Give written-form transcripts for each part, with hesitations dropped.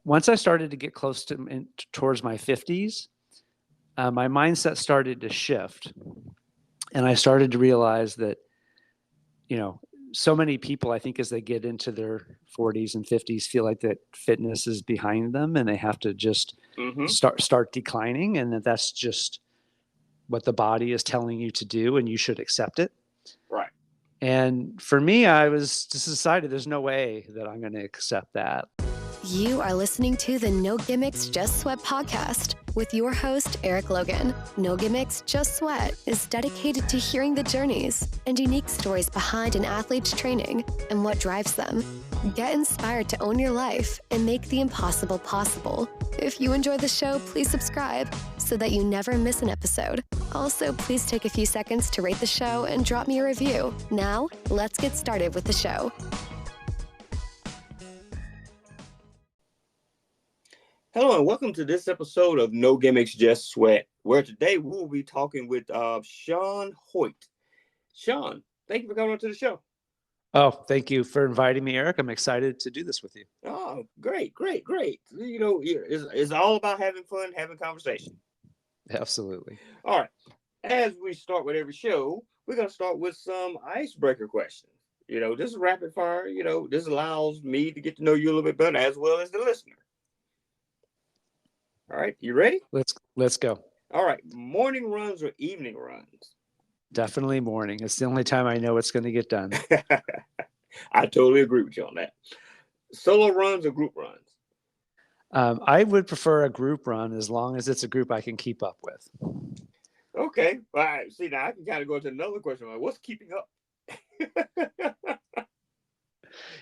once I started to get close towards my 50s, my mindset started to shift. And I started to realize that, so many people, I think, as they get into their 40s and 50s, feel like that fitness is behind them and they have to just start declining, and that's just what the body is telling you to do, and you should accept it. Right. And for me, I was just decided there's no way that I'm going to accept that. You are listening to the No Gimmicks, Just Sweat podcast with your host, Eric Logan. No Gimmicks, Just Sweat is dedicated to hearing the journeys and unique stories behind an athlete's training and what drives them. Get inspired to own your life and make the impossible possible. If you enjoy the show, please subscribe so that you never miss an episode. Also, please take a few seconds to rate the show and drop me a review. Now, let's get started with the show. Hello and welcome to this episode of No Gimmicks, Just Sweat, where today we will be talking with Shawn Hoyt. Shawn, thank you for coming on to the show. Oh, thank you for inviting me, Eric. I'm excited to do this with you. Oh, great. It's all about having fun, having conversation. Absolutely. All right. As we start with every show, we're going to start with some icebreaker questions. This is rapid fire. This allows me to get to know you a little bit better as well as the listener. All right, you ready? Let's go. All right, morning runs or evening runs? Definitely morning. It's the only time I know it's going to get done. I totally agree with you on that. Solo runs or group runs? I would prefer a group run as long as it's a group I can keep up with. Okay. All right. See, now I can kind of go to another question. Like, what's keeping up?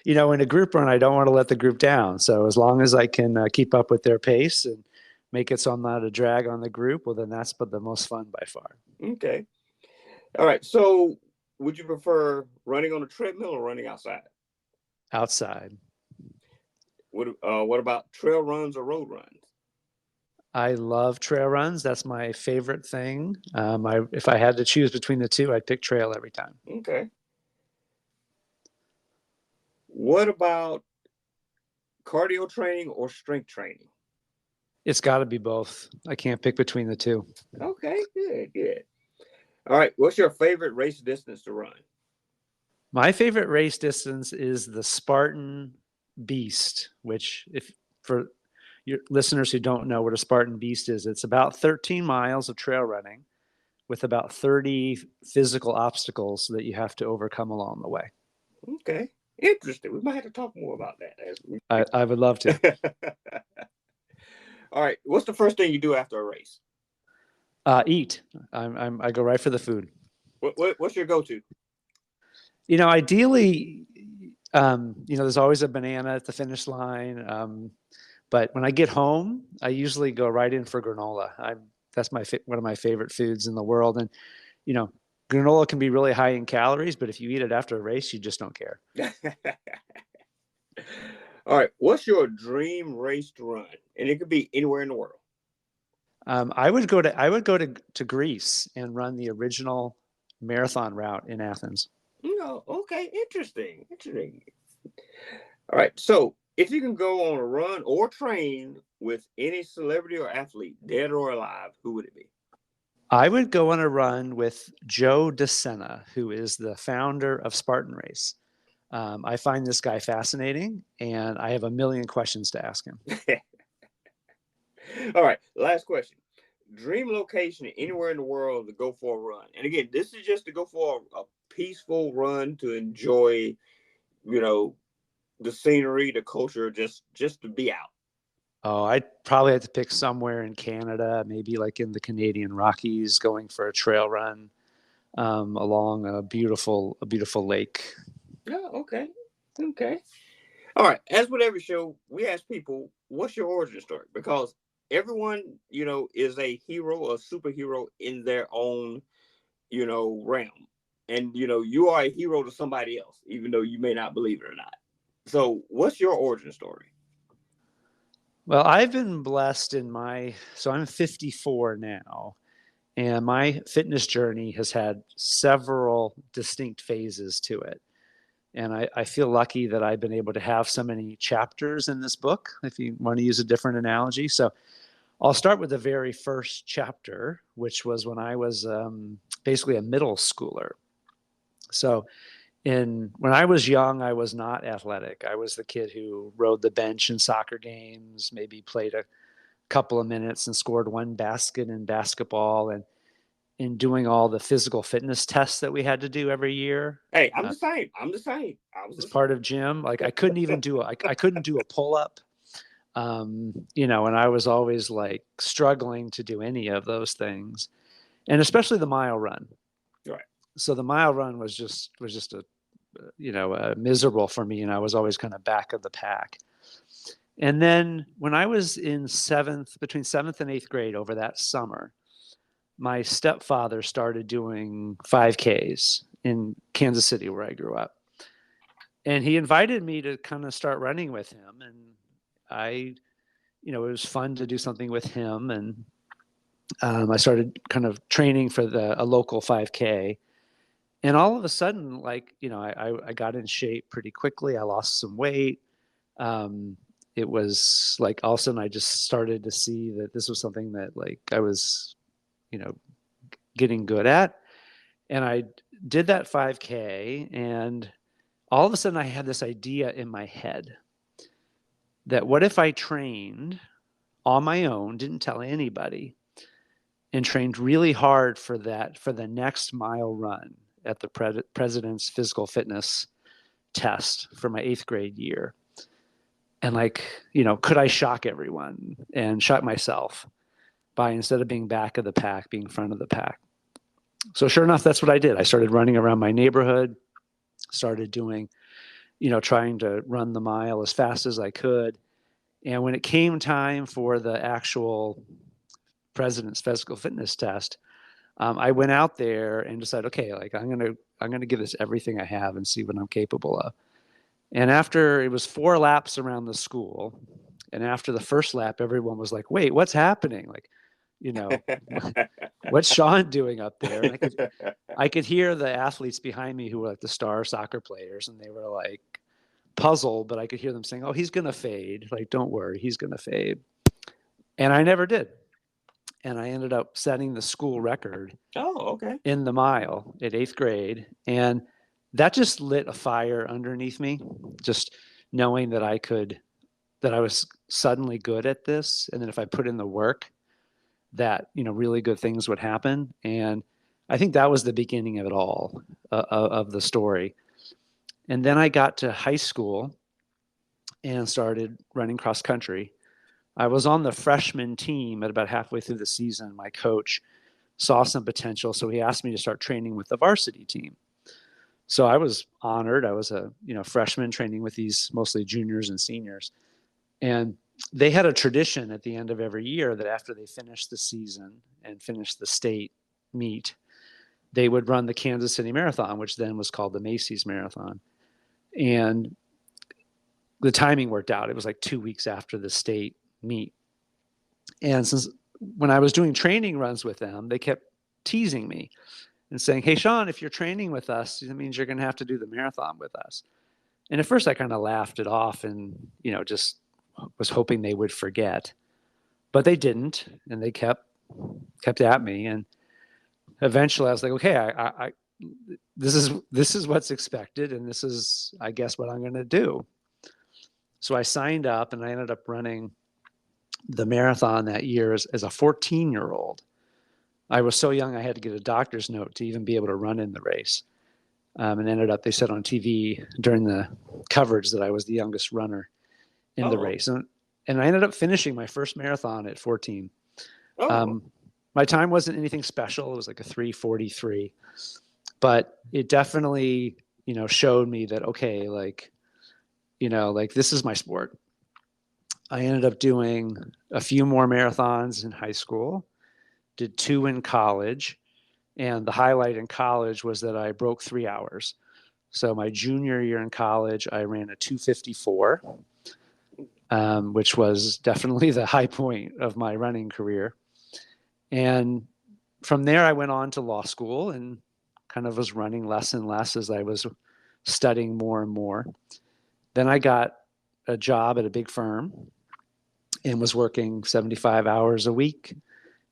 In a group run, I don't want to let the group down. So as long as I can keep up with their pace and make it so I'm not a drag on the group, well, then that's the most fun by far. Okay. All right. So would you prefer running on a treadmill or running outside? Outside. What about trail runs or road runs? I love trail runs. That's my favorite thing. If I had to choose between the two, I'd pick trail every time. Okay. What about cardio training or strength training? It's got to be both. I can't pick between the two. Okay, good. All right, what's your favorite race distance to run? My favorite race distance is the Spartan Beast, which, if for your listeners who don't know what a Spartan Beast is, it's about 13 miles of trail running with about 30 physical obstacles that you have to overcome along the way. Okay, interesting. We might have to talk more about that. I would love to. All right, what's the first thing you do after a race? Eat. I go right for the food. What's your go-to? Ideally, there's always a banana at the finish line. But when I get home, I usually go right in for granola. That's one of my favorite foods in the world. And, granola can be really high in calories, but if you eat it after a race, you just don't care. All right. What's your dream race to run? And it could be anywhere in the world. I would go to Greece and run the original marathon route in Athens. Okay. Interesting. All right. So if you can go on a run or train with any celebrity or athlete, dead or alive, who would it be? I would go on a run with Joe DeSena, who is the founder of Spartan Race. I find this guy fascinating, and I have a million questions to ask him. All right, last question. Dream location anywhere in the world to go for a run. And again, this is just to go for a peaceful run to enjoy, the scenery, the culture, just to be out. Oh, I'd probably have to pick somewhere in Canada, maybe like in the Canadian Rockies, going for a trail run along a beautiful lake. Oh, okay. All right. As with every show, we ask people, what's your origin story? Because everyone, is a hero, a superhero in their own, realm. And, you are a hero to somebody else, even though you may not believe it or not. So what's your origin story? Well, I've been blessed so I'm 54 now, and my fitness journey has had several distinct phases to it. And I feel lucky that I've been able to have so many chapters in this book, if you want to use a different analogy. So I'll start with the very first chapter, which was when I was basically a middle schooler. So when I was young, I was not athletic. I was the kid who rode the bench in soccer games, maybe played a couple of minutes and scored one basket in basketball, and in doing all the physical fitness tests that we had to do every year. Hey, I'm the same. As part of gym, like I couldn't even do I couldn't do a pull up. And I was always like struggling to do any of those things, and especially the mile run. Right. So the mile run was just miserable for me, and I was always kind of back of the pack. And then when I was in between seventh and eighth grade, over that summer, my stepfather started doing 5Ks in Kansas City, where I grew up. And he invited me to kind of start running with him. And it was fun to do something with him. And I started kind of training for a local 5K. And all of a sudden, I got in shape pretty quickly. I lost some weight. It was like all of a sudden I just started to see that this was something that like I was, getting good at. And I did that 5K, and all of a sudden I had this idea in my head that what if I trained on my own, didn't tell anybody, and trained really hard for the next mile run at the president's physical fitness test for my eighth grade year. And could I shock everyone and shock myself by, instead of being back of the pack, being front of the pack? So sure enough, that's what I did. I started running around my neighborhood, started doing, trying to run the mile as fast as I could. And when it came time for the actual president's physical fitness test, I went out there and decided, okay, I'm gonna give this everything I have and see what I'm capable of. And after it was 4 laps around the school, and after the first lap, everyone was like, "Wait, what's happening? What's Shawn doing up there?" And I could hear the athletes behind me who were like the star soccer players, and they were like puzzled, but I could hear them saying, "Oh, he's gonna fade. Like, don't worry, he's gonna fade." And I never did. And I ended up setting the school record in the mile at 8th grade. And that just lit a fire underneath me, just knowing that I was suddenly good at this. And then if I put in the work, that, really good things would happen. And I think that was the beginning of it all, of the story. And then I got to high school and started running cross country. I was on the freshman team at about halfway through the season. My coach saw some potential, so he asked me to start training with the varsity team. So I was honored. I was a freshman training with these mostly juniors and seniors. And they had a tradition at the end of every year that after they finished the season and finished the state meet, they would run the Kansas City Marathon, which then was called the Macy's Marathon. And the timing worked out. It was like 2 weeks after the state meet. And since when I was doing training runs with them, they kept teasing me and saying, "Hey, Shawn, if you're training with us, that means you're going to have to do the marathon with us." And at first I kind of laughed it off and, just was hoping they would forget, but they didn't. And they kept at me. And eventually I was like, okay, I this is what's expected. And this is, I guess, what I'm going to do. So I signed up and I ended up running the marathon that year as a 14-year-old. I was so young I had to get a doctor's note to even be able to run in the race. And ended up, they said on TV during the coverage that I was the youngest runner in the race. And I ended up finishing my first marathon at 14. My time wasn't anything special. It was like a 3:43, but it definitely, showed me that, okay, this is my sport. I ended up doing a few more marathons in high school, did 2 in college. And the highlight in college was that I broke 3 hours. So my junior year in college, I ran a 2:54, which was definitely the high point of my running career. And from there, I went on to law school and kind of was running less and less as I was studying more and more. Then I got a job at a big firm and was working 75 hours a week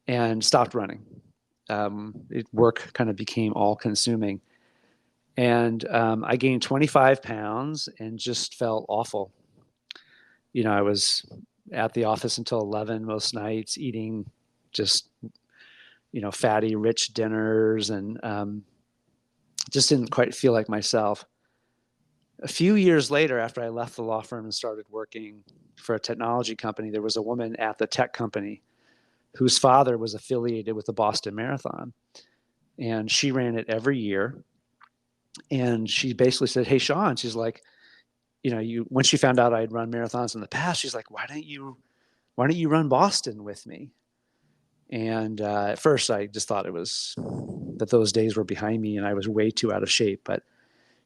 and stopped running. Work kind of became all consuming. And I gained 25 pounds and just felt awful. I was at the office until 11 most nights, eating just, fatty, rich dinners, and just didn't quite feel like myself. A few years later, after I left the law firm and started working for a technology company, there was a woman at the tech company whose father was affiliated with the Boston Marathon. And she ran it every year. And she basically said, "Hey, Shawn," she's like, when she found out I'd run marathons in the past, she's like, why don't you run Boston with me? And at first I just thought it was that those days were behind me and I was way too out of shape. But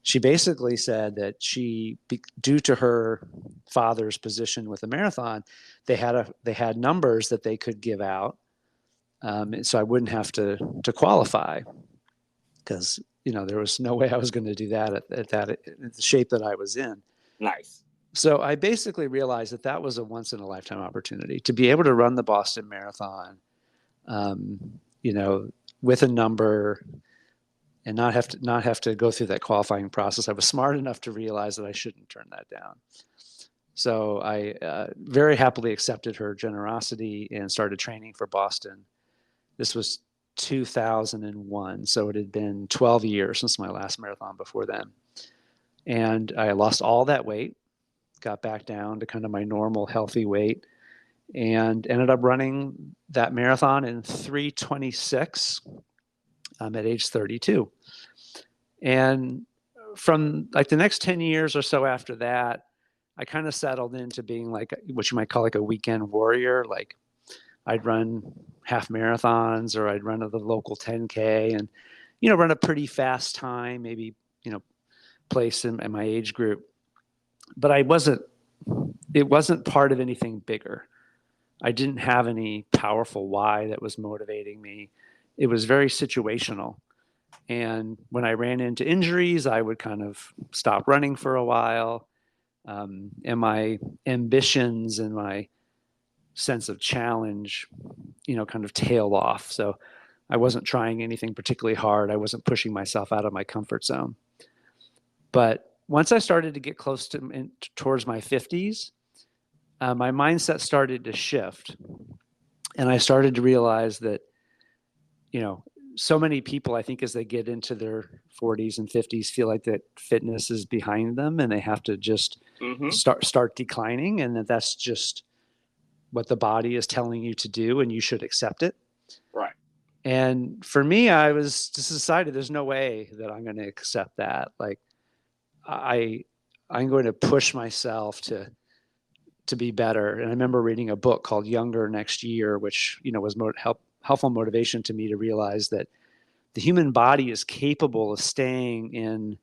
she basically said that due to her father's position with the marathon, they had numbers that they could give out. So I wouldn't have to qualify, because, there was no way I was going to do that at the shape that I was in. Nice. So I basically realized that was a once in a lifetime opportunity to be able to run the Boston Marathon, with a number and not have to go through that qualifying process. I was smart enough to realize that I shouldn't turn that down. So I very happily accepted her generosity and started training for Boston. This was 2001. So it had been 12 years since my last marathon before then. And I lost all that weight, got back down to kind of my normal healthy weight, and ended up running that marathon in 3:26 at age 32. And from like the next 10 years or so after that, I kind of settled into being like what you might call like a weekend warrior. Like I'd run half marathons, or I'd run the local 10K and, run a pretty fast time, maybe, place in my age group. But it wasn't part of anything bigger. I didn't have any powerful why that was motivating me. It was very situational. And when I ran into injuries, I would kind of stop running for a while. And my ambitions and my sense of challenge, kind of tailed off. So I wasn't trying anything particularly hard. I wasn't pushing myself out of my comfort zone. But once I started to get close towards my 50s, my mindset started to shift. And I started to realize that, so many people, I think, as they get into their 40s and 50s, feel like that fitness is behind them and they have to just start declining, and that's just what the body is telling you to do, and you should accept it. Right. And for me, I was just decided there's no way that I'm going to accept that. Like I'm going to push myself to be better. And I remember reading a book called Younger Next Year, which, was helpful motivation to me to realize that the human body is capable of staying in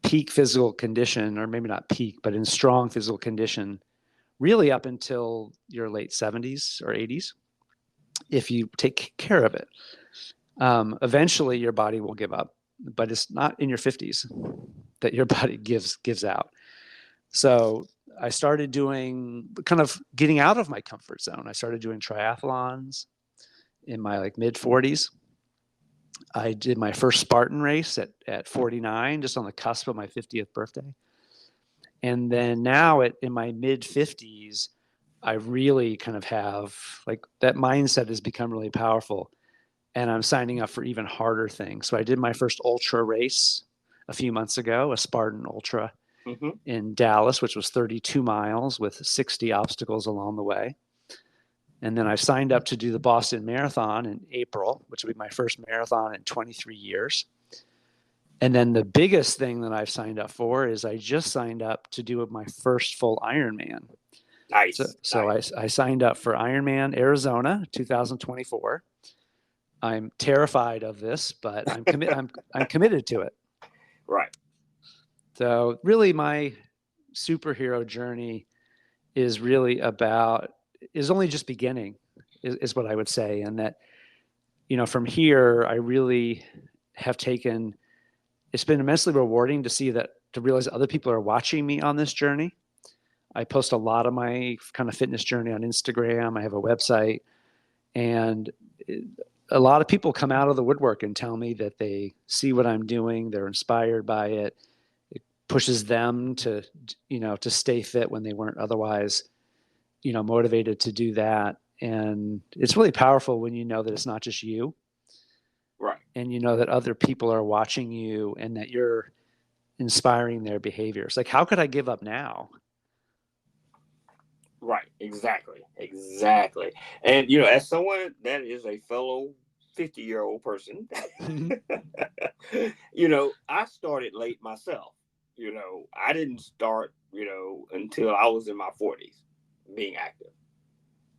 peak physical condition, or maybe not peak, but in strong physical condition, really up until your late 70s or 80s, if you take care of it. Eventually your body will give up, but it's not in your 50s that your body gives out. So I started kind of getting out of my comfort zone. I started doing triathlons in my mid 40s. I did my first Spartan race at 49, just on the cusp of my 50th birthday. And then now in my mid 50s, I really kind of have that mindset has become really powerful, and I'm signing up for even harder things. So I did my first ultra race a few months ago, a Spartan Ultra in Dallas, which was 32 miles with 60 obstacles along the way. And then I signed up to do the Boston Marathon in April, which will be my first marathon in 23 years. And then the biggest thing that I've signed up for is I just signed up to do my first full Ironman. Nice. So I signed up for Ironman Arizona 2024. I'm terrified of this, but I'm committed to it. Right. So really my superhero journey is only just beginning, is what I would say. And that, from here, I really have taken it's been immensely rewarding to realize other people are watching me on this journey. I post a lot of my kind of fitness journey on Instagram. I have a website, and a lot of people come out of the woodwork and tell me that they see what I'm doing. They're inspired by it. It pushes them to stay fit when they weren't otherwise, motivated to do that. And it's really powerful when you know that it's not just you. Right. And you know that other people are watching you and that you're inspiring their behaviors. Like, how could I give up now? Right. Exactly. And, as someone that is a fellow 50-year-old person, I started late myself. I didn't start, until I was in my 40s being active.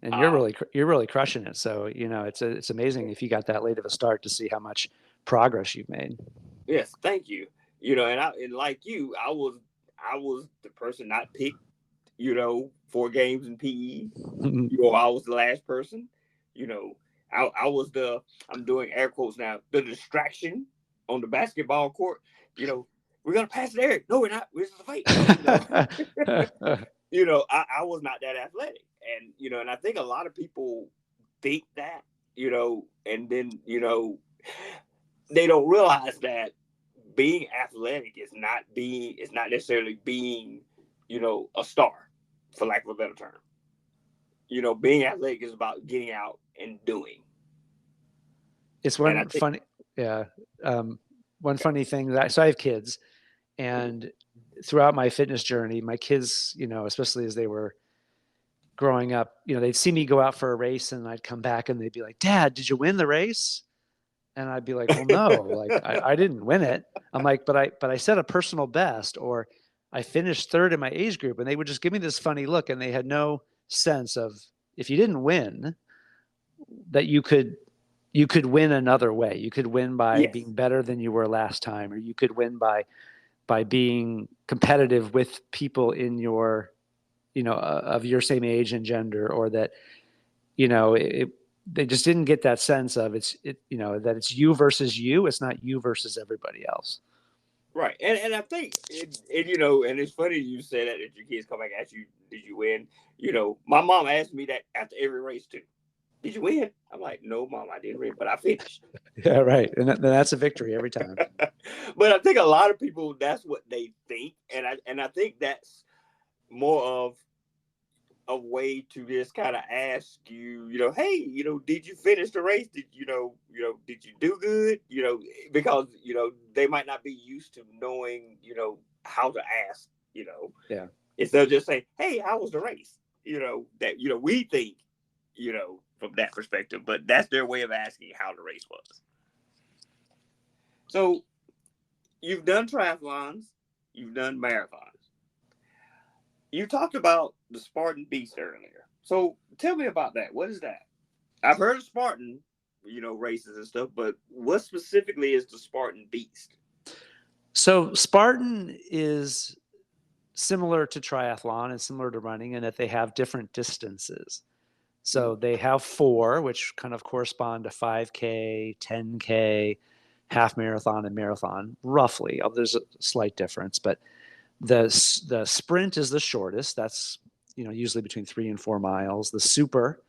And you're really crushing it. So, it's amazing if you got that late of a start to see how much progress you've made. Yes, thank you. And like you, I was the person not picked, 4 games in PE. I was the last person. I was I'm doing air quotes now, the distraction on the basketball court. We're gonna pass it, Eric. No, we're not. This is a fight. I was not that athletic. And, and I think a lot of people think that, and then, they don't realize that being athletic is not necessarily being, a star, for lack of a better term. Being athletic is about getting out and doing. It's one funny thing so I have kids, and throughout my fitness journey, my kids, especially as they were growing up, they'd see me go out for a race and I'd come back and they'd be like, "Dad, did you win the race?" And I'd be like, "Well, no, like I didn't win it." I'm like, but I set a personal best, or I finished third in my age group. And they would just give me this funny look, and they had no sense of, if you didn't win, that you could win another way. You could win by being better than you were last time, or you could win by being competitive with people in your, of your same age and gender, or that, they just didn't get that sense of that it's you versus you. It's not you versus everybody else. Right. And I think, and it's funny you say that your kids come back and ask you, did you win? My mom asked me that after every race too. Did you win? I'm like, no, Mom, I didn't win, but I finished. Yeah, right. And that's a victory every time. But I think a lot of people, that's what they think. And I think that's more of a way to just kind of ask you, hey, did you finish the race? Did did you do good? Because they might not be used to knowing, how to ask, Yeah. Instead of just saying, hey, how was the race? That we think, from that perspective, but that's their way of asking how the race was. So you've done triathlons, you've done marathons. You talked about the Spartan Beast earlier. So tell me about that. What is that? I've heard of Spartan, races and stuff, but what specifically is the Spartan Beast? So Spartan is similar to triathlon and similar to running in that they have different distances. So they have 4, which kind of correspond to 5K, 10K, half marathon, and marathon, roughly. There's a slight difference, but the sprint is the shortest. That's usually between 3 and 4 miles. The super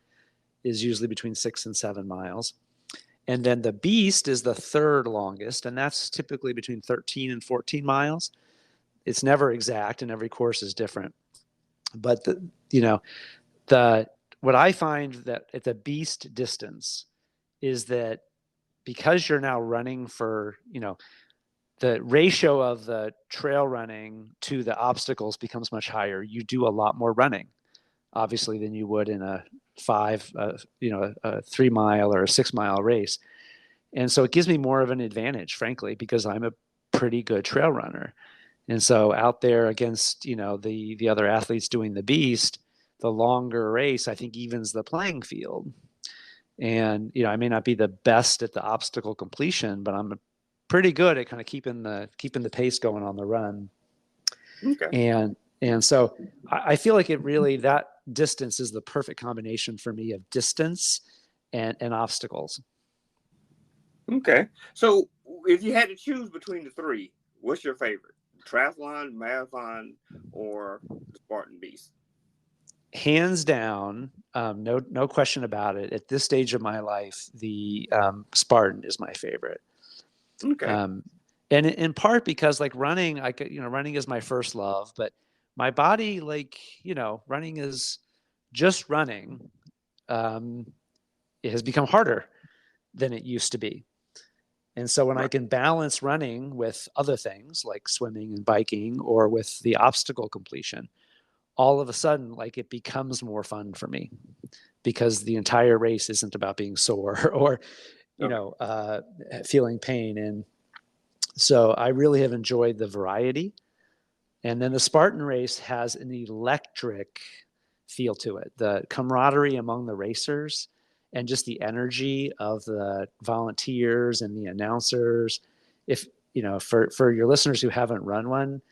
is usually between 6 and 7 miles. And then the beast is the third longest, and that's typically between 13 and 14 miles. It's never exact, and every course is different. But what I find that at the beast distance is that because you're now running for, the ratio of the trail running to the obstacles becomes much higher. You do a lot more running, obviously, than you would in a 3 mile or a 6 mile race. And so it gives me more of an advantage, frankly, because I'm a pretty good trail runner. And so out there against, the other athletes doing the beast, the longer race, I think, evens the playing field. And, I may not be the best at the obstacle completion, but I'm pretty good at kind of keeping the pace going on the run. Okay. And so I feel like that distance is the perfect combination for me of distance and obstacles. Okay. So if you had to choose between the three, what's your favorite? Triathlon, marathon, or the Spartan Beast? Hands down, no question about it. At this stage of my life, the Spartan is my favorite. Okay. And in part because like running, running is my first love, but my body, like, running is just running. It has become harder than it used to be. And so when I Right. can balance running with other things like swimming and biking or with the obstacle completion, all of a sudden, like it becomes more fun for me because the entire race isn't about being sore or, Okay. feeling pain. And so I really have enjoyed the variety. And then the Spartan race has an electric feel to it. The camaraderie among the racers and just the energy of the volunteers and the announcers. If, for your listeners who haven't run one,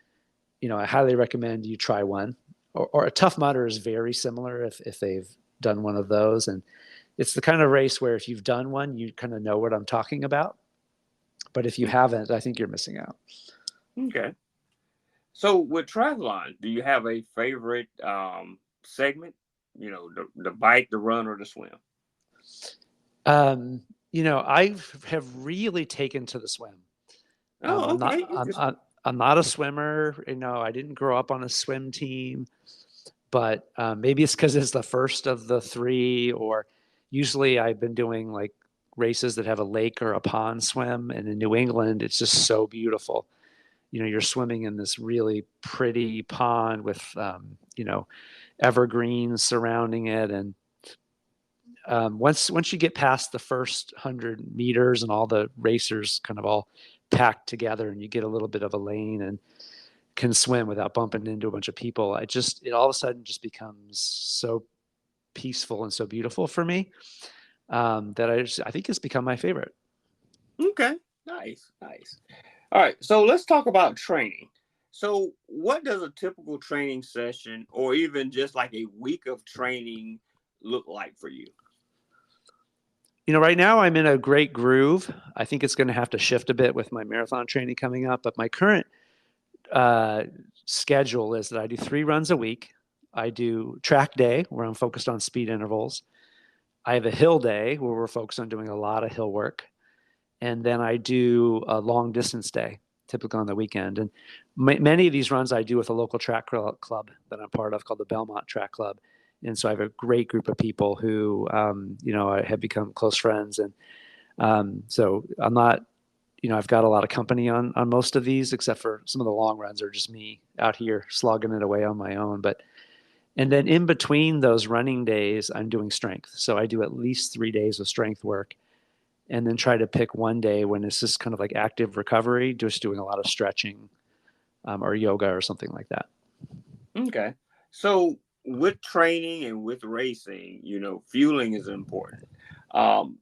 I highly recommend you try one. Or a Tough Mudder is very similar if they've done one of those. And it's the kind of race where if you've done one, you kind of know what I'm talking about. But if you haven't, I think you're missing out. Okay. So with triathlon, do you have a favorite segment? The bike, the run, or the swim? I have really taken to the swim. Oh, I'm not. okay. Interesting. I'm not a swimmer. I didn't grow up on a swim team, but maybe it's because it's the first of the three. Or usually I've been doing like races that have a lake or a pond swim, and in New England, it's just so beautiful. You're swimming in this really pretty pond with evergreens surrounding it, and once you get past the first 100 meters and all the racers kind of all packed together and you get a little bit of a lane and can swim without bumping into a bunch of people, it all of a sudden just becomes so peaceful and so beautiful for me, that I think it's become my favorite. Okay. Nice. Nice. All right. So let's talk about training. So, what does a typical training session, or even just like a week of training, look like for you? Right now I'm in a great groove. I think it's going to have to shift a bit with my marathon training coming up, but my current schedule is that I do 3 runs a week. I do track day where I'm focused on speed intervals. I have a hill day where we're focused on doing a lot of hill work. And then I do a long distance day, typically on the weekend. And many of these runs I do with a local track club that I'm part of called the Belmont Track Club. And so I have a great group of people who, I have become close friends. And so I'm not, I've got a lot of company on most of these, except for some of the long runs are just me out here slogging it away on my own. And then in between those running days, I'm doing strength. So I do at least 3 days of strength work, and then try to pick one day when it's just kind of like active recovery, just doing a lot of stretching, or yoga or something like that. Okay. So, with training and with racing, fueling is important.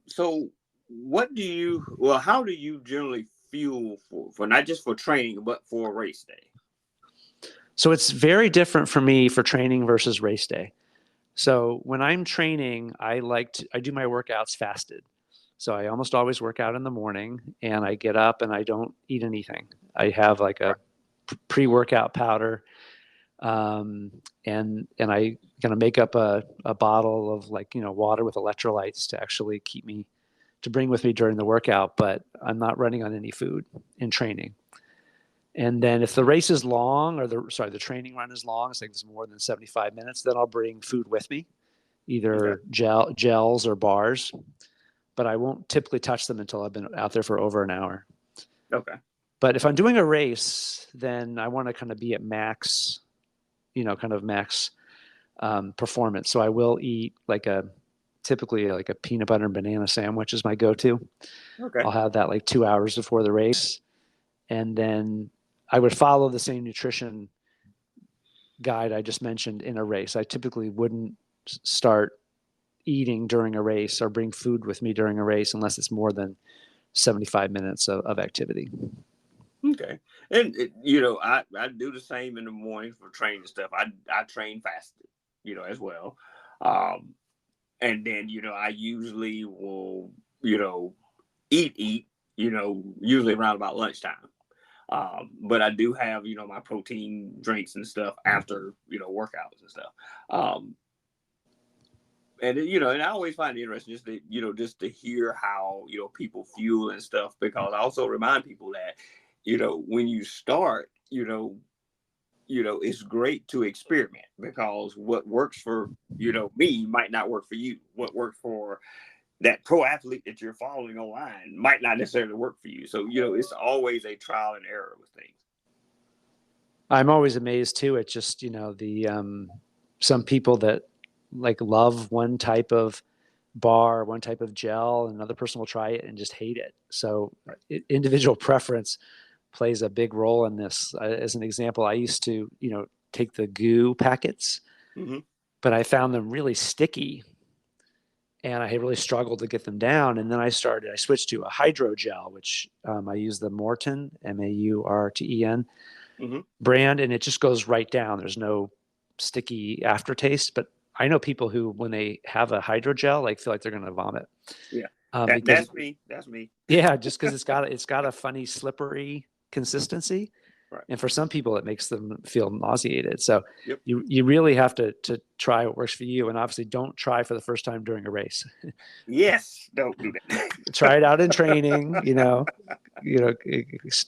So how do you generally fuel for not just for training, but for a race day? So it's very different for me for training versus race day. So when I'm training, I do my workouts fasted. So I almost always work out in the morning, and I get up and I don't eat anything. I have like a pre-workout powder, and I kind of make up a bottle of water with electrolytes to actually to bring with me during the workout. But I'm not running on any food in training. And then if the race is long, or the training run is long, it's like it's more than 75 minutes, then I'll bring food with me, either gels or bars, but I won't typically touch them until I've been out there for over an hour. Okay. But if I'm doing a race, then I want to kind of be at max, max performance. So I will eat typically like a peanut butter and banana sandwich is my go-to. Okay. I'll have that like 2 hours before the race. And then I would follow the same nutrition guide I just mentioned in a race. I typically wouldn't start eating during a race or bring food with me during a race unless it's more than 75 minutes of activity. Okay. And I do the same in the morning for training stuff. I train fasted, as well. And then, I usually will, eat, usually around about lunchtime. But I do have, my protein drinks and stuff after, workouts and stuff. And I always find it interesting just to hear how, people fuel and stuff, because I also remind people that, when you start, it's great to experiment, because what works for, me might not work for you. What works for that pro athlete that you're following online might not necessarily work for you. So, it's always a trial and error with things. I'm always amazed too at just, some people that like love one type of bar, one type of gel, and another person will try it and just hate it. So individual preference plays a big role in this. As an example, I used to, take the goo packets, but I found them really sticky and I had really struggled to get them down. And then I switched to a hydrogel, which I use the Maurten, Maurten brand, and it just goes right down. There's no sticky aftertaste, but I know people who, when they have a hydrogel, like feel like they're going to vomit. Yeah. Because, that's me. Yeah. Just because it's got a funny slippery consistency. Right. And for some people, it makes them feel nauseated. So you really have to try what works for you. And obviously don't try for the first time during a race. Yes. Don't do that. Try it out in training,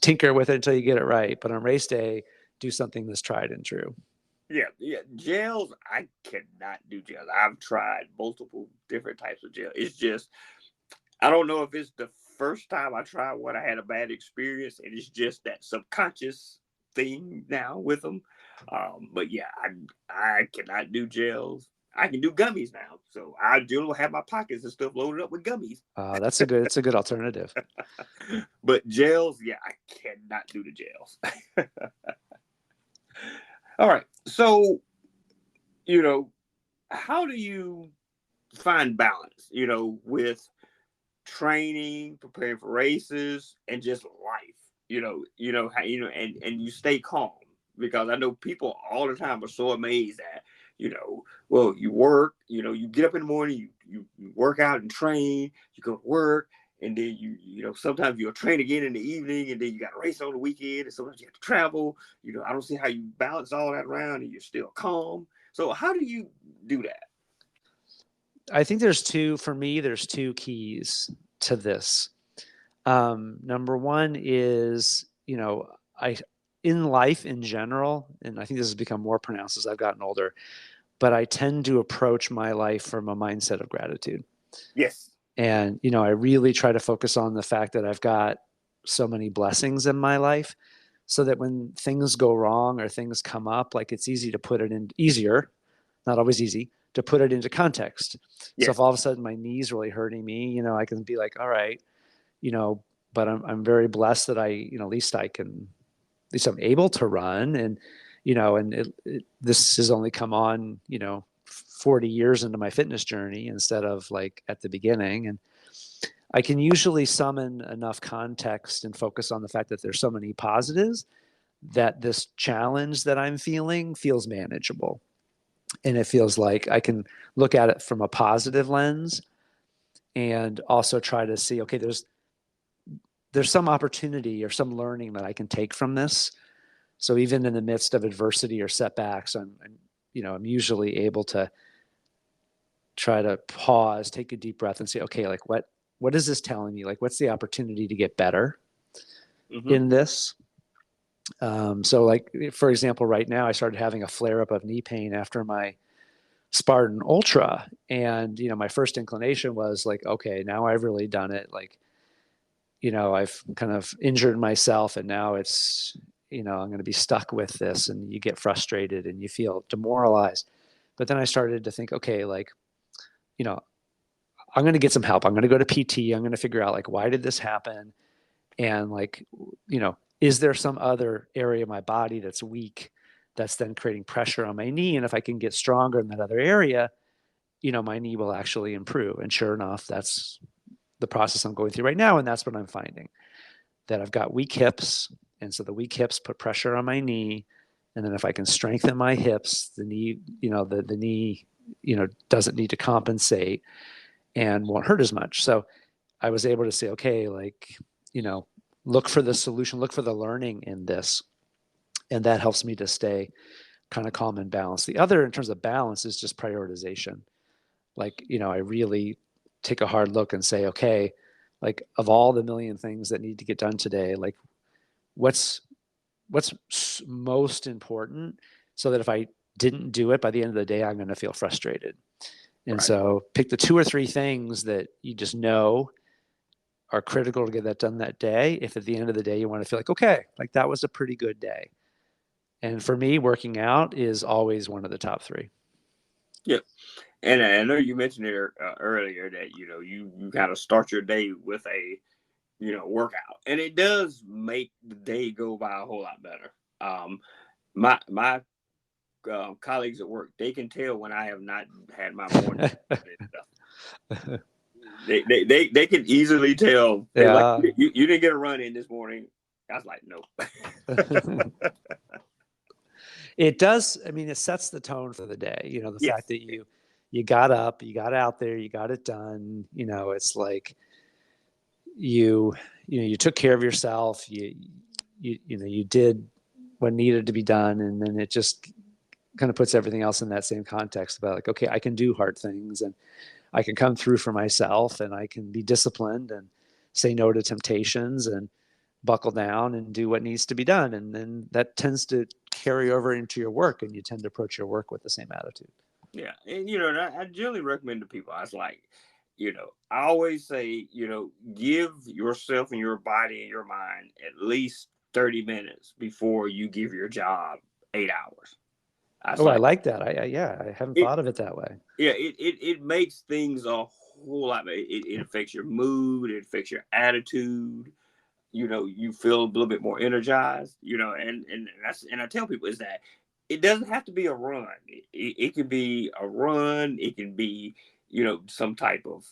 tinker with it until you get it right. But on race day, do something that's tried and true. Yeah. Gels, I cannot do gels. I've tried multiple different types of gel. It's just, I don't know if it's the first time I tried one, I had a bad experience, and it's just that subconscious thing now with them. But yeah, I cannot do gels. I can do gummies now, so I do have my pockets and stuff loaded up with gummies. It's a good alternative. But gels, yeah, I cannot do the gels. All right, so how do you find balance? With training, preparing for races, and just life. And you stay calm, because I know people all the time are so amazed at, well, you work, you get up in the morning, you work out and train, you go to work, and then sometimes you'll train again in the evening, and then you got a race on the weekend, and sometimes you have to travel. I don't see how you balance all that around and you're still calm. So how do you do that? I think there's two keys to this. Number one is, in life in general, and I think this has become more pronounced as I've gotten older, but I tend to approach my life from a mindset of gratitude. Yes. And, I really try to focus on the fact that I've got so many blessings in my life, so that when things go wrong or things come up, like it's easier, not always easy, to put it into context. Yes. So if all of a sudden my knee's really hurting me, I can be like, all right, but I'm very blessed that at least I'm able to run. And, this has only come on, 40 years into my fitness journey instead of like at the beginning. And I can usually summon enough context and focus on the fact that there's so many positives that this challenge that I'm feeling feels manageable. And it feels like I can look at it from a positive lens and also try to see, okay, there's some opportunity or some learning that I can take from this. So even in the midst of adversity or setbacks, I'm usually able to try to pause, take a deep breath and say, okay, like what is this telling me? Like, what's the opportunity to get better in this? So like, for example, right now I started having a flare up of knee pain after my Spartan Ultra. And, my first inclination was like, okay, now I've really done it. Like, I've kind of injured myself and now it's, I'm going to be stuck with this, and you get frustrated and you feel demoralized. But then I started to think, okay, like, I'm going to get some help. I'm going to go to PT. I'm going to figure out like, why did this happen? And like, is there some other area of my body that's weak that's then creating pressure on my knee? And if I can get stronger in that other area, my knee will actually improve. And sure enough, that's the process I'm going through right now. And that's what I'm finding, that I've got weak hips. And so the weak hips put pressure on my knee. And then if I can strengthen my hips, the knee, the knee, doesn't need to compensate and won't hurt as much. So I was able to say, okay, like, look for the solution, look for the learning in this. And that helps me to stay kind of calm and balanced. The other, in terms of balance, is just prioritization. Like, I really take a hard look and say, okay, like, of all the million things that need to get done today, like, what's most important, so that if I didn't do it by the end of the day, I'm going to feel frustrated. And Right. so pick the 2 or 3 things that you just know are critical to get that done that day. If at the end of the day you want to feel like, okay, like, that was a pretty good day. And for me, working out is always one of the top 3. Yep. And I know you mentioned it earlier that, you kind of start your day with a, workout, and it does make the day go by a whole lot better. My colleagues at work, they can tell when I have not had my morning stuff. They can easily tell. They're like, you didn't get a run in this morning. I was like, no. It does. I mean, it sets the tone for the day. The fact that you got up, you got out there, you got it done. It's like you took care of yourself. You did what needed to be done, and then it just kind of puts everything else in that same context about, like, okay, I can do hard things, and I can come through for myself, and I can be disciplined and say no to temptations and buckle down and do what needs to be done. And then that tends to carry over into your work, and you tend to approach your work with the same attitude. Yeah. And, I generally recommend to people, I was like, I always say, give yourself and your body and your mind at least 30 minutes before you give your job 8 hours. I like that. I haven't thought of it that way. Yeah, it makes things a whole lot. It affects your mood. It affects your attitude. You feel a little bit more energized. And I tell people is that it doesn't have to be a run. It can be a run. It can be some type of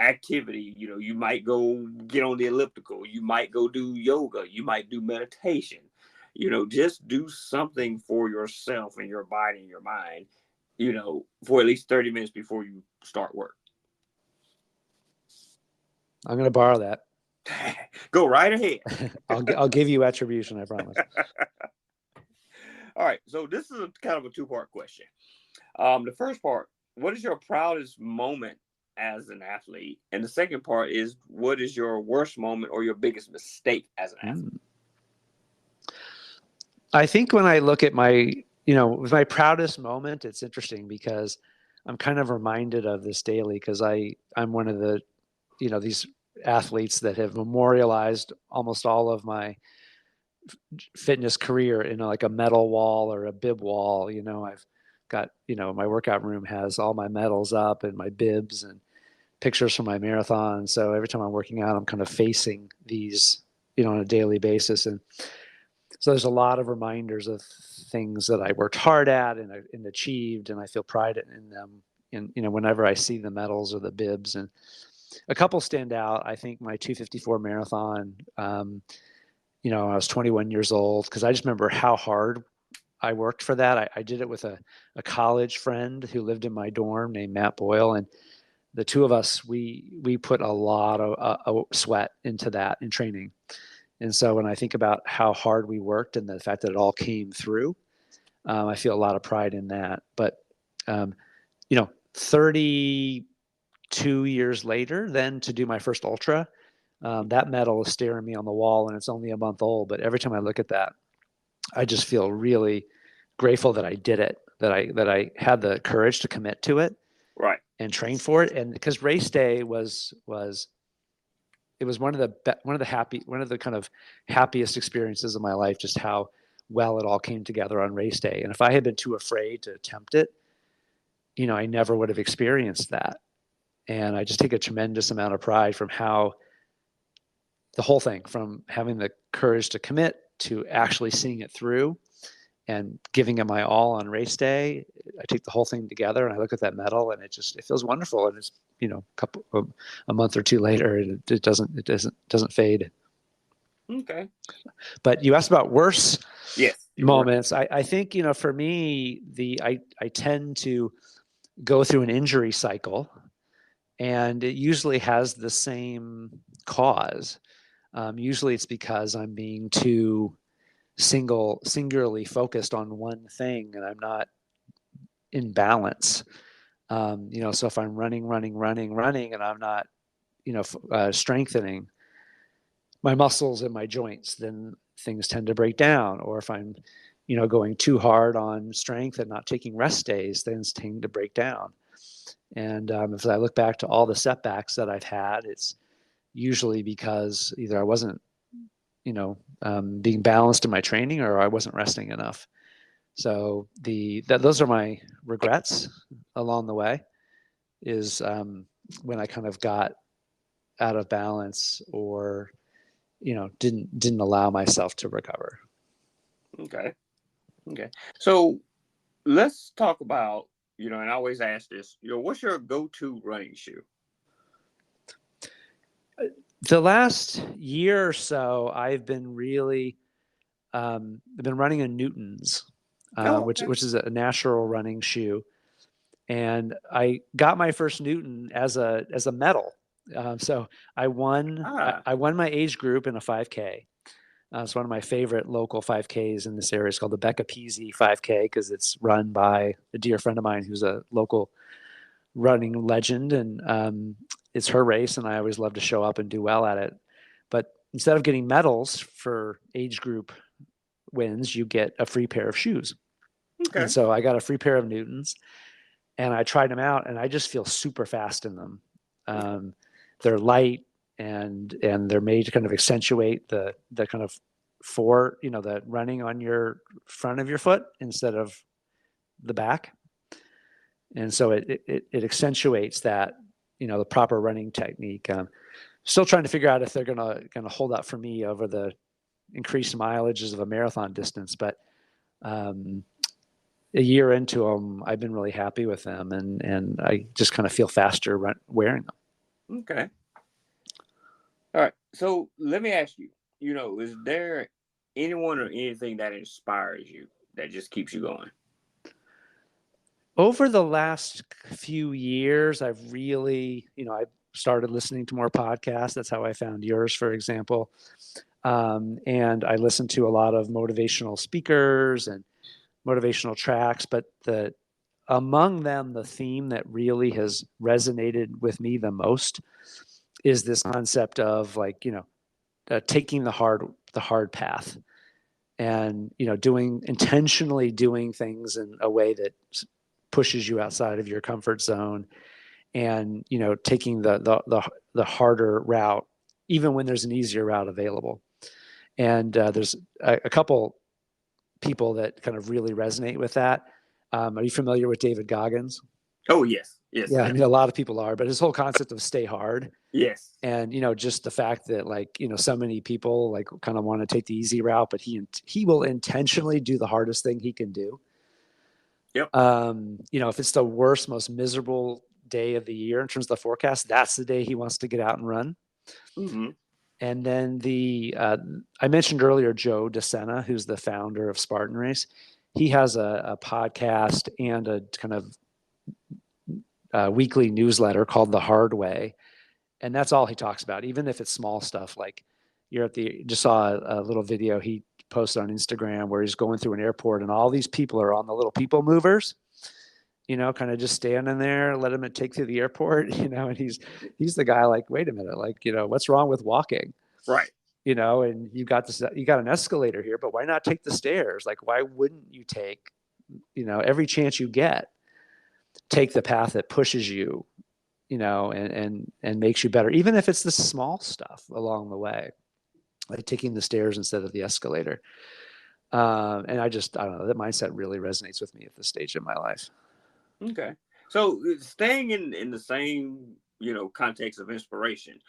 activity. You might go get on the elliptical. You might go do yoga. You might do meditation. Just do something for yourself and your body and your mind, for at least 30 minutes before you start work. I'm going to borrow that. Go right ahead. I'll give you attribution, I promise. All right. So this is kind of a 2-part question. The first part, what is your proudest moment as an athlete? And the second part is, what is your worst moment or your biggest mistake as an athlete? I think when I look at my proudest moment, it's interesting because I'm kind of reminded of this daily, because I'm one of the, these athletes that have memorialized almost all of my fitness career in like a medal wall or a bib wall. I've got, my workout room has all my medals up and my bibs and pictures from my marathon. So every time I'm working out, I'm kind of facing these, on a daily basis. And so there's a lot of reminders of things that I worked hard at and achieved, and I feel pride in them. And, whenever I see the medals or the bibs, and a couple stand out. I think my 254 marathon, I was 21 years old, because I just remember how hard I worked for that. I did it with a college friend who lived in my dorm named Matt Boyle. And the two of us, we put a lot of sweat into that in training. And so when I think about how hard we worked and the fact that it all came through, I feel a lot of pride in that. But, 32 years later, then to do my first ultra, that medal is staring me on the wall, and it's only a month old. But every time I look at that, I just feel really grateful that I did it, that I had the courage to commit to it, right, and train for it. And because race day was one of the kind of happiest experiences of my life, just how well it all came together on race day. And if I had been too afraid to attempt it, I never would have experienced that. And I just take a tremendous amount of pride from how the whole thing, from having the courage to commit to actually seeing it through and giving it my all on race day. I take the whole thing together and I look at that medal, and it feels wonderful. And it's, a month or two later, it doesn't fade. Okay. But you asked about worse moments. Right. I think, for me, I tend to go through an injury cycle, and it usually has the same cause. Usually it's because I'm being too singularly focused on one thing and I'm not in balance. So if I'm running and I'm not, strengthening my muscles and my joints, then things tend to break down. Or if I'm, going too hard on strength and not taking rest days, things tend to break down. And if I look back to all the setbacks that I've had, it's usually because either I wasn't, being balanced in my training or I wasn't resting enough. So those are my regrets along the way is when I kind of got out of balance or, didn't allow myself to recover. Okay. So let's talk about, and I always ask this, what's your go-to running shoe? The last year or so, I've been really, I've been running a Newton's, which is a natural running shoe. And I got my first Newton as a medal. So I won my age group in a 5K. It's one of my favorite local 5Ks in this area. It's called the Becca Peasy 5K because it's run by a dear friend of mine who's a local running legend, and it's her race, and I always love to show up and do well at it. But instead of getting medals for age group wins, you get a free pair of shoes. Okay. And so I got a free pair of Newtons, and I tried them out, and I just feel super fast in them. They're light, and they're made to kind of accentuate the kind of the running on your front of your foot instead of the back. And so it accentuates that, the proper running technique. Still trying to figure out if they're gonna hold up for me over the increased mileages of a marathon distance, but a year into them, I've been really happy with them, and I just kind of feel faster wearing them. Okay. All right. So let me ask you, is there anyone or anything that inspires you that just keeps you going? Over the last few years, I've really, I started listening to more podcasts. That's how I found yours, for example. And I listened to a lot of motivational speakers and motivational tracks, but among them, the theme that really has resonated with me the most is this concept of taking the hard path and, intentionally doing things in a way that pushes you outside of your comfort zone and, taking the harder route, even when there's an easier route available. And there's a couple people that kind of really resonate with that. Are you familiar with David Goggins? Oh, yes. Yeah, I mean, a lot of people are, but his whole concept of stay hard. Yes. And, just the fact that so many people kind of want to take the easy route, but he will intentionally do the hardest thing he can do. Yep. If it's the worst, most miserable day of the year in terms of the forecast, that's the day he wants to get out and run. Mm-hmm. And then I mentioned earlier, Joe DeSena, who's the founder of Spartan Race. He has a podcast and a kind of weekly newsletter called The Hard Way. And that's all he talks about, even if it's small stuff. Like just saw a little video he posted on Instagram where he's going through an airport and all these people are on the little people movers, kind of just standing there, let him take through the airport, and he's the guy wait a minute, what's wrong with walking? Right. And you got an escalator here, but why not take the stairs? Why wouldn't you take, every chance you get, take the path that pushes you, and makes you better, even if it's the small stuff along the way, like taking the stairs instead of the escalator. And I don't know, that mindset really resonates with me at this stage in my life. Okay. So staying in the same, context of inspiration,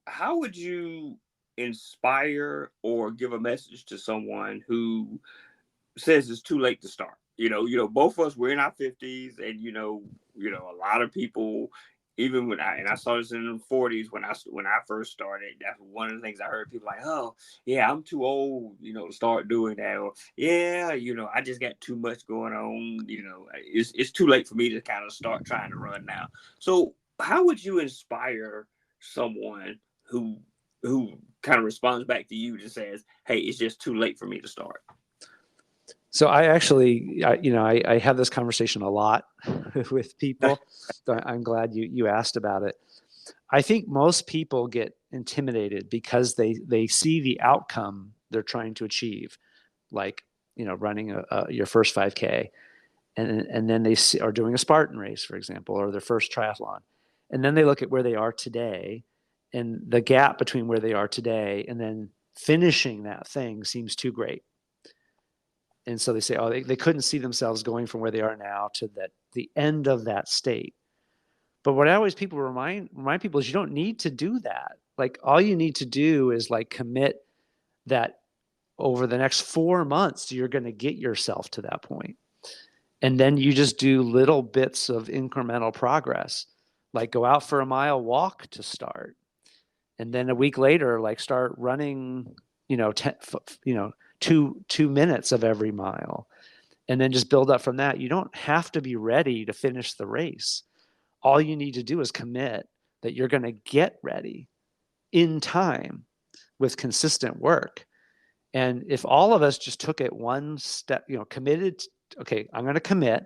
how would you inspire or give a message to someone who says it's too late to start? Both of us, we're in our 50s, and a lot of people, even when I saw this in the 40s when I first started, that's one of the things I heard people like, oh yeah, I'm too old, to start doing that, or yeah, I just got too much going on, it's too late for me to kind of start trying to run now. So how would you inspire someone who who kind of responds back to you and says, "Hey, it's just too late for me to start"? So I actually, I have this conversation a lot with people. So I'm glad you asked about it. I think most people get intimidated because they see the outcome they're trying to achieve, like, running your first 5K, and then they see, or doing a Spartan race, for example, or their first triathlon, and then they look at where they are today, and the gap between where they are today and then finishing that thing seems too great. And so they say, oh, they couldn't see themselves going from where they are now to the end of that state. But what I always remind people is you don't need to do that. Like, all you need to do is like commit that over the next 4 months, you're going to get yourself to that point. And then you just do little bits of incremental progress, like go out for a mile walk to start. And then a week later, like start running, 2 minutes of every mile, and then just build up from that. You don't have to be ready to finish the race. All you need to do is commit that you're going to get ready in time with consistent work. And if all of us just took it one step, committed, okay, I'm going to commit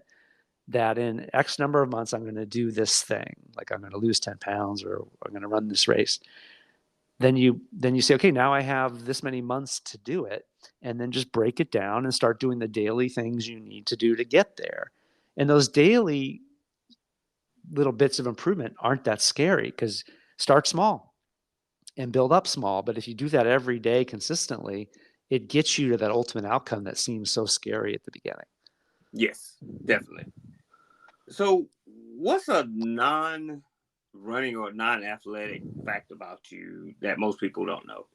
that in X number of months, I'm going to do this thing. Like, I'm going to lose 10 pounds, or I'm going to run this race. Then you say, okay, now I have this many months to do it, and then just break it down and start doing the daily things you need to do to get there. And those daily little bits of improvement aren't that scary, because start small and build up small. But if you do that every day consistently, it gets you to that ultimate outcome that seems so scary at the beginning. Yes, definitely. So what's a non-running or non-athletic fact about you that most people don't know?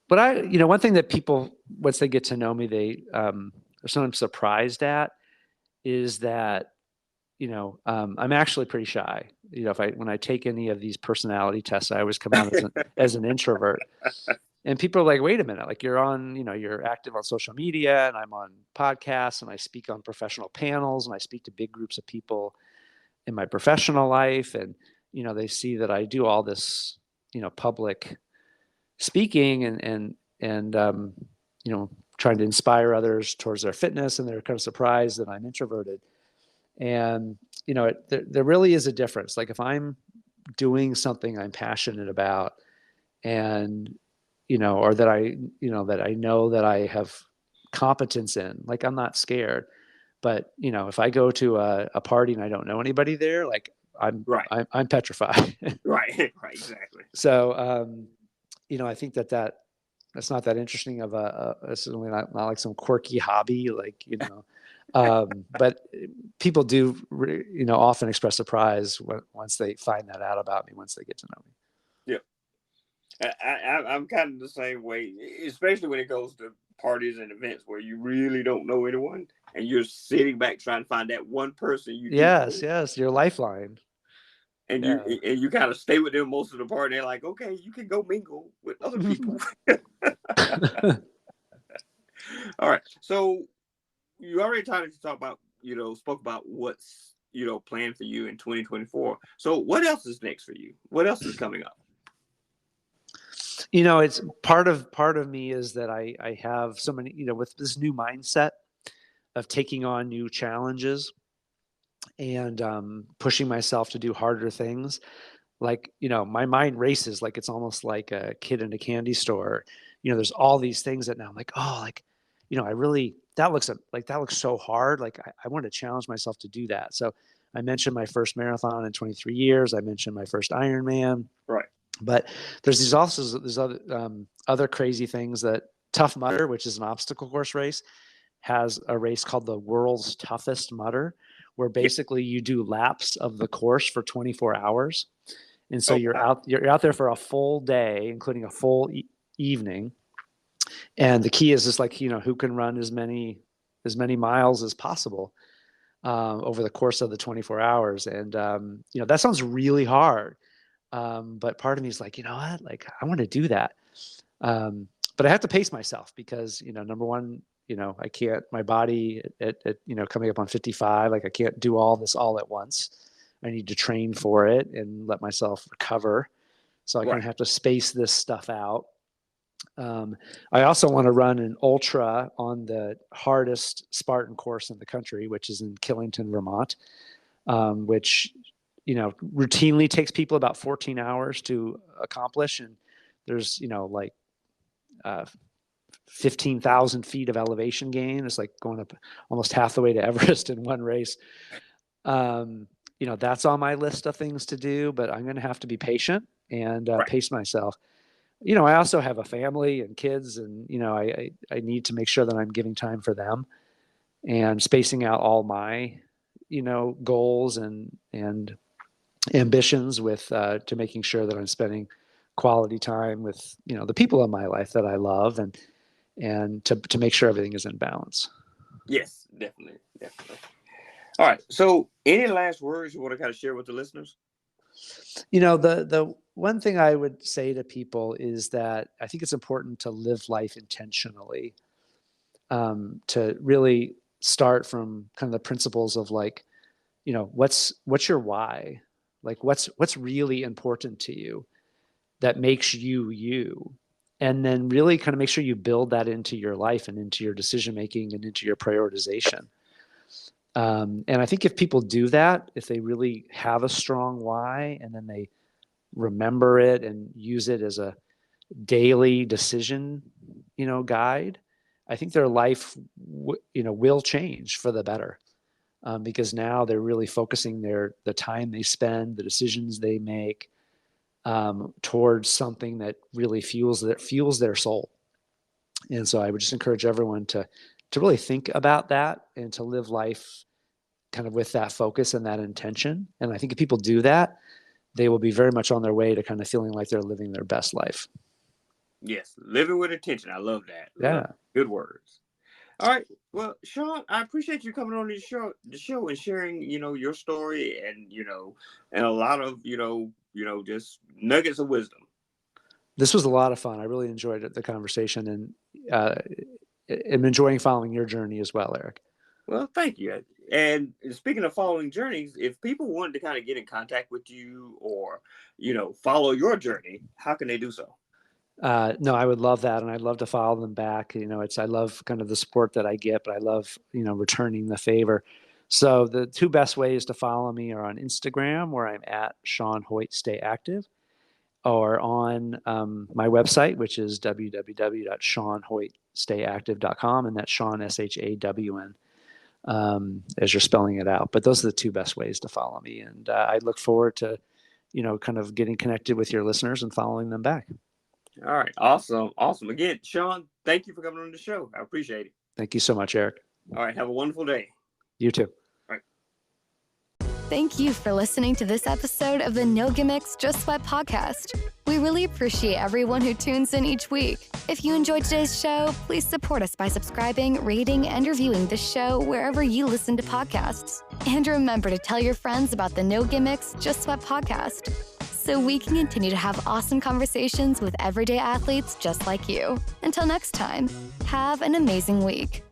But one thing that people, once they get to know me, they are sometimes surprised at, is that, I'm actually pretty shy. When I take any of these personality tests, I always come out as an introvert. And people are like, wait a minute, like, you're active on social media, and I'm on podcasts, and I speak on professional panels, and I speak to big groups of people in my professional life. And, they see that I do all this, public speaking and trying to inspire others towards their fitness. And they're kind of surprised that I'm introverted. And, there really is a difference. Like, if I'm doing something I'm passionate about, and, or that I know that I have competence in, like, I'm not scared. But, if I go to a party and I don't know anybody there, like, I'm petrified. Right, exactly. So, I think that's not that interesting of it's certainly not like some quirky hobby, like, but people do, often express surprise once they find that out about me, once they get to know me. I'm kind of the same way, especially when it goes to parties and events where you really don't know anyone, and you're sitting back trying to find that one person you Yes, your lifeline. and you kind of stay with them most of the party. They're like, okay, you can go mingle with other people. All right, so you already spoke about what's planned for you in 2024. So what else is next for you? What else is coming up? It's part of me is that I have so many, with this new mindset of taking on new challenges and pushing myself to do harder things. Like, my mind races, like, it's almost like a kid in a candy store. There's all these things that now I'm like, oh, like, I really, that looks so hard. Like, I want to challenge myself to do that. So I mentioned my first marathon in 23 years. I mentioned my first Ironman. Right. But there's other crazy things. That Tough Mudder, which is an obstacle course race, has a race called the World's Toughest Mudder, where basically you do laps of the course for 24 hours. And so you're out there for a full day, including a full evening. And the key is just like, who can run as many miles as possible over the course of the 24 hours. And, that sounds really hard. But part of me is like, what? Like, I want to do that. But I have to pace myself because, number one, I can't, my body at coming up on 55, like, I can't do all this all at once. I need to train for it and let myself recover So I Right. kind of have to space this stuff out. I also want to run an ultra on the hardest Spartan course in the country, which is in Killington, Vermont, which, routinely takes people about 14 hours to accomplish. And there's, like 15,000 feet of elevation gain. It's like going up almost half the way to Everest in one race. That's on my list of things to do, but I'm going to have to be patient and Right. pace myself. I also have a family and kids, and, I need to make sure that I'm giving time for them and spacing out all my, goals and ambitions with, to making sure that I'm spending quality time with, the people in my life that I love, and to make sure everything is in balance. Yes, definitely. All right. So any last words you want to kind of share with the listeners? The one thing I would say to people is that I think it's important to live life intentionally, to really start from kind of the principles of like, what's your why? Like what's really important to you that makes you you? And then really kind of make sure you build that into your life and into your decision making and into your prioritization. And I think if people do that, if they really have a strong why, and then they remember it and use it as a daily decision, guide, I think their life, will change for the better, because now they're really focusing the time they spend, the decisions they make, towards something that really fuels their soul. And so I would just encourage everyone to really think about that and to live life kind of with that focus and that intention. And I think if people do that, they will be very much on their way to kind of feeling like they're living their best life. Yes, living with intention. I love that. Yeah. Good words. All right. Well, Shawn, I appreciate you coming on the show and sharing, your story and, and a lot of, just nuggets of wisdom. This was a lot of fun. I really enjoyed the conversation, and I'm enjoying following your journey as well, Eric. Well, thank you. And speaking of following journeys, if people wanted to kind of get in contact with you or, follow your journey, how can they do so? No, I would love that. And I'd love to follow them back. I love kind of the support that I get, but I love, returning the favor. So the two best ways to follow me are on Instagram, where I'm at Shawn Hoyt Stay Active, or on my website, which is www.shawnhoytstayactive.com. And that's Shawn, SHAWN, as you're spelling it out. But those are the two best ways to follow me. And I look forward to, kind of getting connected with your listeners and following them back. All right. Awesome. Again, Shawn, thank you for coming on the show. I appreciate it. Thank you so much, Eric. All right. Have a wonderful day. You too. All right. Thank you for listening to this episode of the No Gimmicks, Just Sweat podcast. We really appreciate everyone who tunes in each week. If you enjoyed today's show, please support us by subscribing, rating, and reviewing the show wherever you listen to podcasts. And remember to tell your friends about the No Gimmicks, Just Sweat podcast, so we can continue to have awesome conversations with everyday athletes just like you. Until next time, have an amazing week.